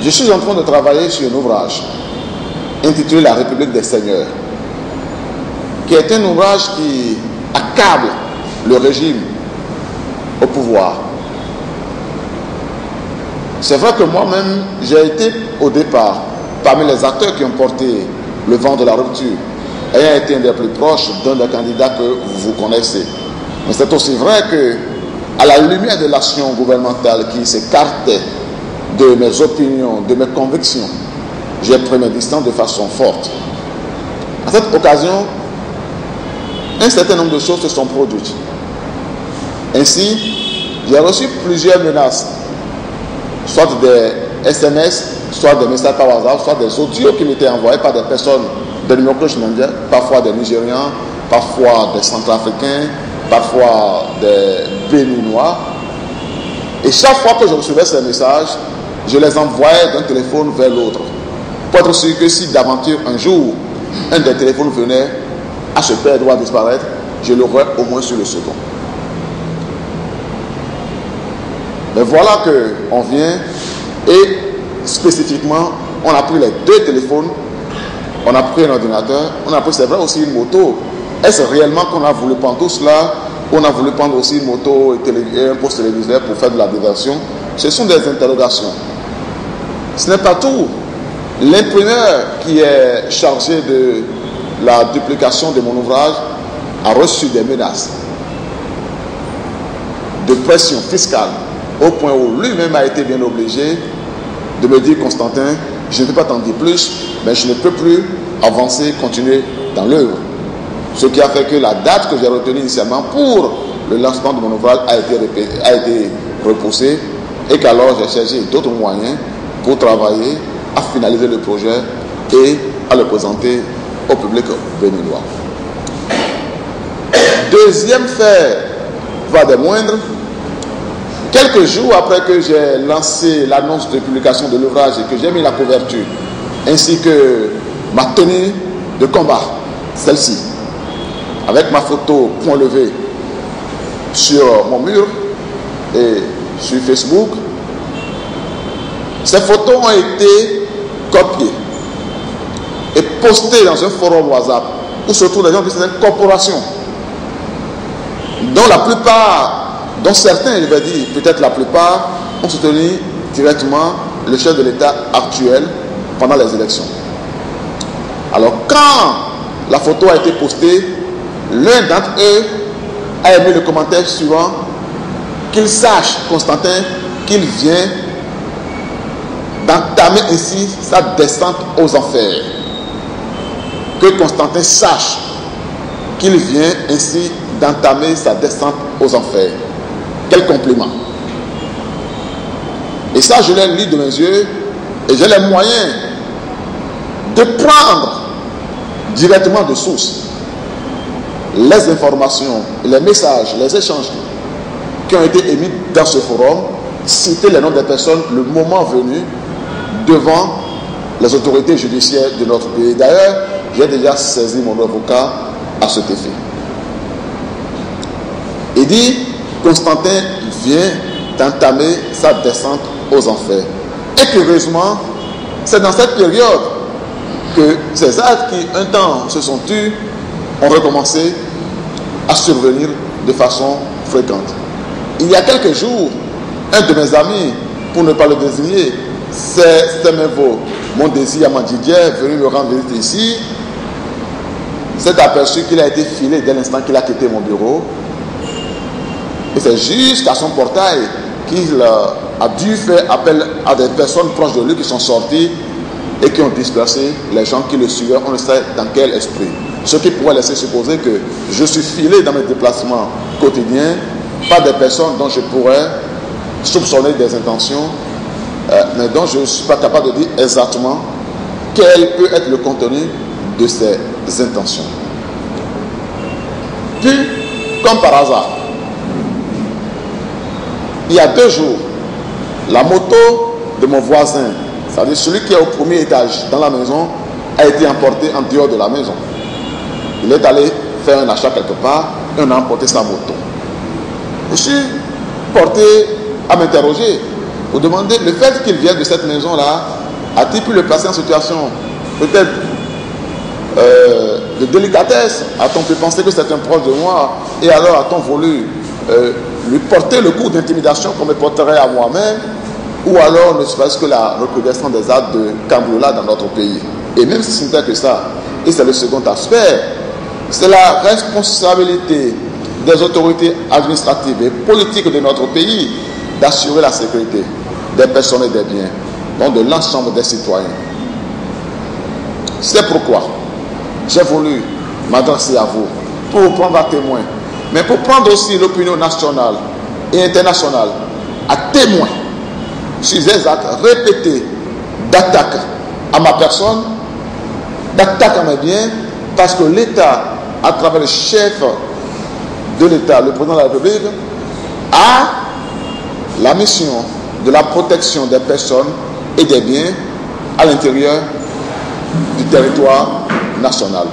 Je suis en train de travailler sur un ouvrage intitulé La République des Seigneurs, qui est un ouvrage qui accable le régime au pouvoir. C'est vrai que moi-même, j'ai été au départ parmi les acteurs qui ont porté le vent de la rupture, ayant été un des plus proches d'un des candidats que vous connaissez. Mais c'est aussi vrai que, à la lumière de l'action gouvernementale qui s'écartait de mes opinions, de mes convictions, j'ai pris mes distances de façon forte. À cette occasion, un certain nombre de choses se sont produites. Ainsi, j'ai reçu plusieurs menaces, soit des SMS, soit des messages par WhatsApp, soit des audios qui m'étaient envoyés par des personnes de numéro que je m'indique, parfois des Nigérians, parfois des Centrafricains, parfois des Béninois. Et chaque fois que je recevais ces messages, je les envoyais d'un téléphone vers l'autre, pour être sûr que si d'aventure un jour un des téléphones venait à se perdre ou à disparaître, je l'aurais au moins sur le second. Mais voilà qu'on vient et spécifiquement, on a pris les deux téléphones, on a pris un ordinateur, on a pris, c'est vrai, aussi une moto. Est-ce réellement qu'on a voulu prendre tout cela? On a voulu prendre aussi une moto et un poste téléviseur pour faire de la diversion? Ce sont des interrogations. Ce n'est pas tout. L'imprimeur qui est chargé de la duplication de mon ouvrage a reçu des menaces de pression fiscale, au point où lui-même a été bien obligé de me dire: Constantin, je ne peux pas t'en dire plus, mais je ne peux plus avancer, continuer dans l'œuvre. Ce qui a fait que la date que j'ai retenue initialement pour le lancement de mon ouvrage a été repoussée, et qu'alors j'ai cherché d'autres moyens pour travailler à finaliser le projet et à le présenter au public béninois. Deuxième fait, va des moindres, quelques jours après que j'ai lancé l'annonce de publication de l'ouvrage et que j'ai mis la couverture, ainsi que ma tenue de combat, celle-ci, avec ma photo point levé sur mon mur et sur Facebook, ces photos ont été copiées et postées dans un forum WhatsApp où se trouvent des gens de cette corporation, dont la plupart, dont certains, je vais dire, peut-être la plupart, ont soutenu directement le chef de l'État actuel pendant les élections. Alors, quand la photo a été postée, l'un d'entre eux a émis le commentaire suivant: qu'il sache, Constantin, qu'il vient d'entamer ainsi sa descente aux enfers. Que Constantin sache qu'il vient ainsi d'entamer sa descente aux enfers. Quel compliment! Et ça, je l'ai lu de mes yeux et j'ai les moyens de prendre directement de source les informations, les messages, les échanges qui ont été émis dans ce forum, citer les noms des personnes le moment venu devant les autorités judiciaires de notre pays. D'ailleurs, j'ai déjà saisi mon avocat à cet effet. Il dit: Constantin vient d'entamer sa descente aux enfers. Et curieusement, c'est dans cette période que ces actes qui un temps se sont tus ont recommencé à survenir de façon fréquente. Il y a quelques jours, un de mes amis, pour ne pas le désigner, c'est mon désir Amandidier, venu me rendre visite ici, s'est aperçu qu'il a été filé dès l'instant qu'il a quitté mon bureau. Et c'est jusqu'à son portail qu'il a dû faire appel à des personnes proches de lui qui sont sorties et qui ont dispersé les gens qui le suivaient, on ne sait dans quel esprit. Ce qui pourrait laisser supposer que je suis filé dans mes déplacements quotidiens par des personnes dont je pourrais soupçonner des intentions, mais dont je ne suis pas capable de dire exactement quel peut être le contenu de ces intentions. Puis, comme par hasard, il y a 2 jours, la moto de mon voisin, c'est-à-dire celui qui est au premier étage dans la maison, a été emportée en dehors de la maison. Il est allé faire un achat quelque part et on a emporté sa moto. Je suis porté à m'interroger. vous demandez, le fait qu'il vienne de cette maison-là, a-t-il pu le placer en situation peut-être de délicatesse? A-t-on pu penser que c'est un proche de moi? Et alors a-t-on voulu lui porter le coup d'intimidation qu'on me porterait à moi-même? Ou alors ne serait-ce que la recrudescence des actes de cambriolage dans notre pays? Et même si ce n'était que ça, et c'est le second aspect, c'est la responsabilité des autorités administratives et politiques de notre pays d'assurer la sécurité des personnes et des biens, donc de l'ensemble des citoyens. C'est pourquoi j'ai voulu m'adresser à vous pour vous prendre à témoin, mais pour prendre aussi l'opinion nationale et internationale à témoin sur des actes répétés d'attaque à ma personne, d'attaque à mes biens, parce que l'État, à travers le chef de l'État, le président de la République, a la mission de la protection des personnes et des biens à l'intérieur du territoire national.